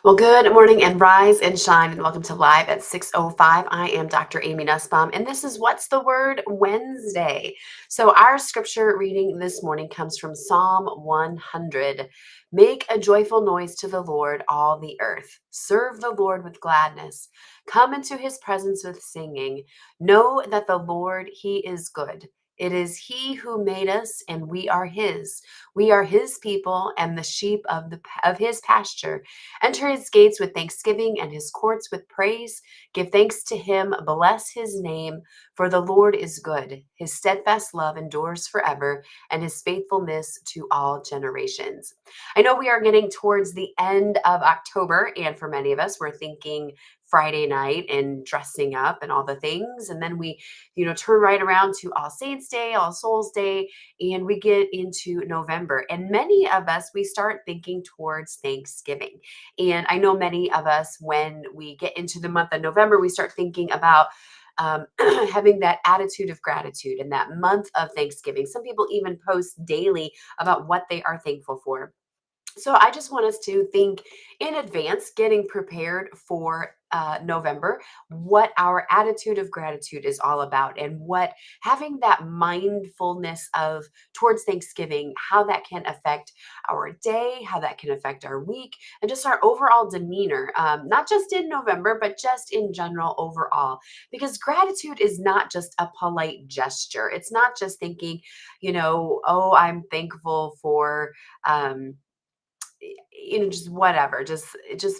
Well, good morning and rise and shine, and welcome to Live at 6:05. I am Dr. Amy Nussbaum, and this is What's the Word Wednesday. So, our scripture reading this morning comes from Psalm 100. Make a joyful noise to the Lord, all the earth. Serve the Lord with gladness. Come into his presence with singing. Know that the Lord, he is good. It is he who made us, and we are his. We are his people and the sheep of his pasture. Enter his gates with thanksgiving and his courts with praise. Give thanks to him, bless his name, for the Lord is good. His steadfast love endures forever, and his faithfulness to all generations. I know we are getting towards the end of October, and for many of us, we're thinking Friday night and dressing up and all the things. And then we, turn right around to All Saints Day, All Souls Day, and we get into November. And many of us, we start thinking towards Thanksgiving. And I know many of us, when we get into the month of November, we start thinking about having that attitude of gratitude and that month of Thanksgiving. Some people even post daily about what they are thankful for. So I just want us to think in advance, getting prepared for November, what our attitude of gratitude is all about, and what having that mindfulness of towards Thanksgiving, how that can affect our day, how that can affect our week, and just our overall demeanor, not just in November, but just in general overall. Because gratitude is not just a polite gesture. It's not just thinking, oh, I'm thankful for. Just whatever,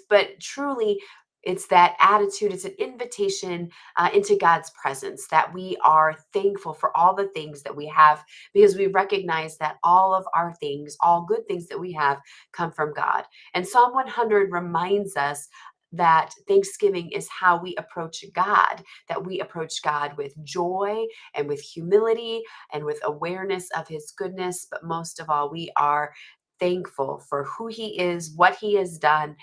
but truly, it's that attitude. It's an invitation into God's presence, that we are thankful for all the things that we have, because we recognize that all of our things, all good things that we have, come from God. And Psalm 100 reminds us that Thanksgiving is how we approach God, that we approach God with joy and with humility and with awareness of his goodness. But most of all, we are thankful for who he is, what he has done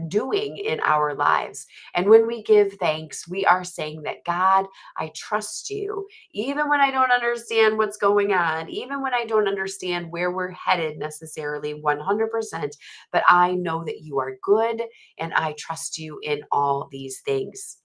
doing in our lives. And when we give thanks, we are saying that, God, I trust you, even when I don't understand what's going on, even when I don't understand where we're headed necessarily 100%, but I know that you are good and I trust you in all these things.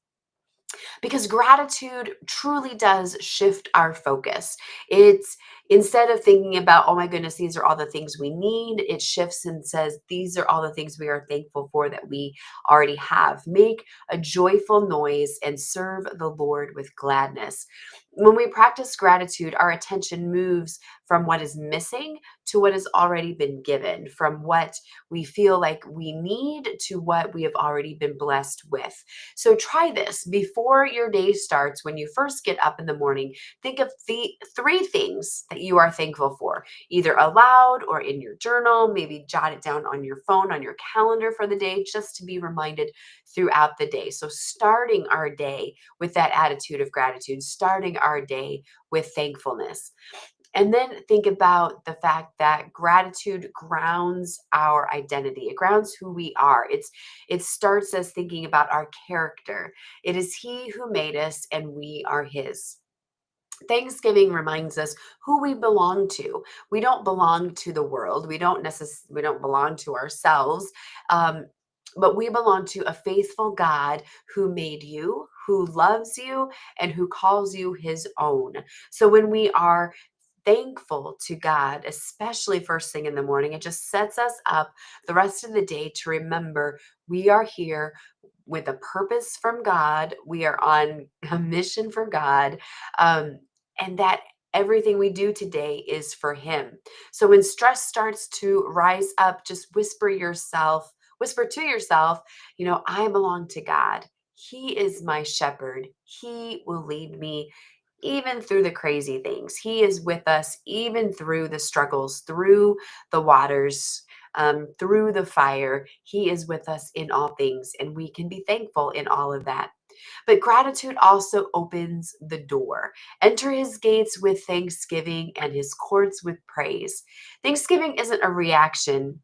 Because gratitude truly does shift our focus. It's instead of thinking about, oh my goodness, these are all the things we need, it shifts and says, these are all the things we are thankful for that we already have. Make a joyful noise and serve the Lord with gladness. When we practice gratitude, our attention moves from what is missing to what has already been given, from what we feel like we need to what we have already been blessed with. So try this before your day starts. When you first get up in the morning, think of the three things that you are thankful for, either aloud or in your journal. Maybe jot it down on your phone, on your calendar for the day, just to be reminded throughout the day. So starting our day with that attitude of gratitude, starting our day with thankfulness. And then think about the fact that gratitude grounds our identity. It grounds who we are. It starts us thinking about our character. It is he who made us and we are his. Thanksgiving reminds us who we belong to. We don't belong to the world. We don't belong to ourselves. Um, but we belong to a faithful God who made you, who loves you, and who calls you his own. So when we are thankful to God, especially first thing in the morning, it just sets us up the rest of the day to remember we are here with a purpose from God. We are on a mission for God. Um, and that everything we do today is for him. So when stress starts to rise up, just whisper to yourself, I belong to God. He is my shepherd. He will lead me even through the crazy things. He is with us even through the struggles, through the waters, through the fire. He is with us in all things, and we can be thankful in all of that. But gratitude also opens the door. Enter his gates with thanksgiving and his courts with praise. Thanksgiving isn't a reaction,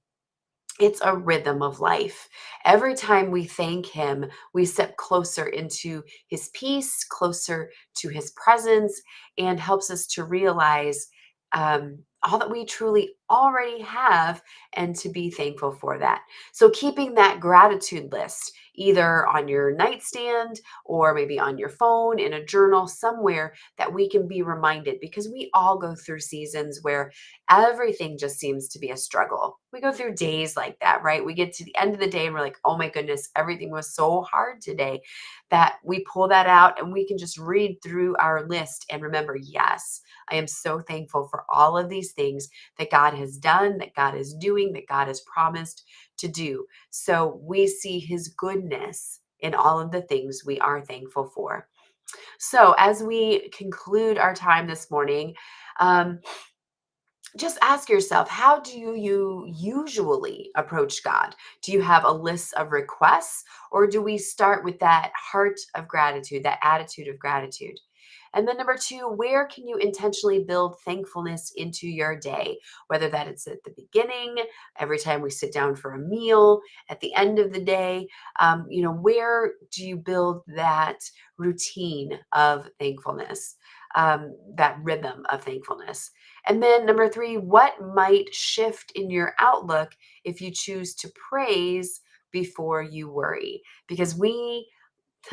it's a rhythm of life. Every time we thank him, we step closer into his peace, closer to his presence, and helps us to realize all that we truly already have and to be thankful for that. So, keeping that gratitude list either on your nightstand or maybe on your phone in a journal somewhere that we can be reminded, because we all go through seasons where everything just seems to be a struggle. We go through days like that, right? We get to the end of the day and we're like, oh my goodness, everything was so hard today, that we pull that out and we can just read through our list and remember, yes, I am so thankful for all of these things that God has done, that God is doing, that God has promised to do. So we see his goodness in all of the things we are thankful for. So as we conclude our time this morning, um, just ask yourself, how do you usually approach God? Do you have a list of requests, or do we start with that heart of gratitude, that attitude of gratitude? And then number two, where can you intentionally build thankfulness into your day? Whether that it's at the beginning, every time we sit down for a meal, at the end of the day, where do you build that routine of thankfulness, that rhythm of thankfulness? And then number three, what might shift in your outlook if you choose to praise before you worry? Because we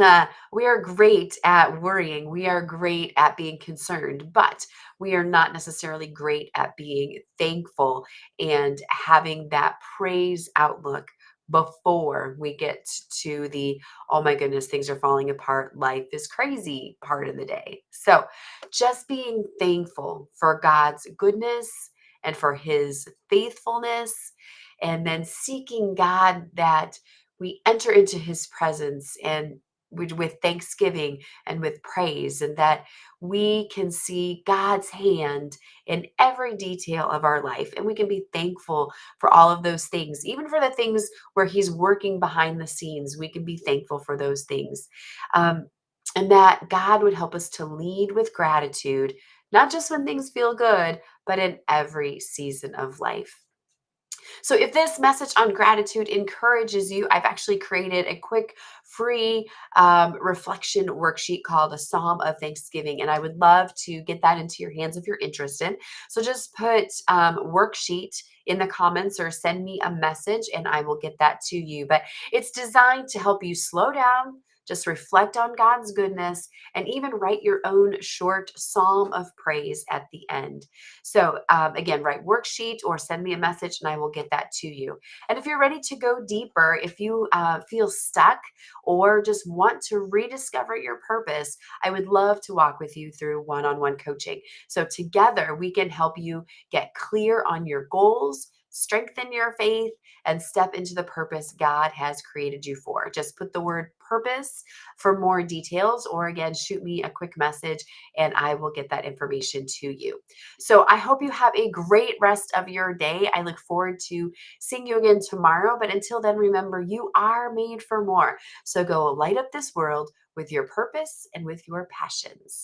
are great at worrying. We are great at being concerned, but we are not necessarily great at being thankful and having that praise outlook before we get to the, oh my goodness, things are falling apart, life is crazy part of the day. So just being thankful for God's goodness and for his faithfulness, and then seeking God that we enter into his presence and with thanksgiving and with praise, and that we can see God's hand in every detail of our life. And we can be thankful for all of those things, even for the things where He's working behind the scenes. We can be thankful for those things. Um, and that God would help us to lead with gratitude, not just when things feel good, but in every season of life. So, if this message on gratitude encourages you, I've actually created a quick free reflection worksheet called a Psalm of Thanksgiving. And I would love to get that into your hands if you're interested. So, just put worksheet in the comments or send me a message and I will get that to you. But it's designed to help you slow down. Just reflect on God's goodness and even write your own short psalm of praise at the end. So, again, write worksheet or send me a message and I will get that to you. And if you're ready to go deeper, if you feel stuck or just want to rediscover your purpose, I would love to walk with you through one on one coaching. So, together, we can help you get clear on your goals, strengthen your faith, and step into the purpose God has created you for. Just put the word purpose for more details, or again, shoot me a quick message and I will get that information to you. So I hope you have a great rest of your day. I look forward to seeing you again tomorrow. But until then, remember, you are made for more. So go light up this world with your purpose and with your passions.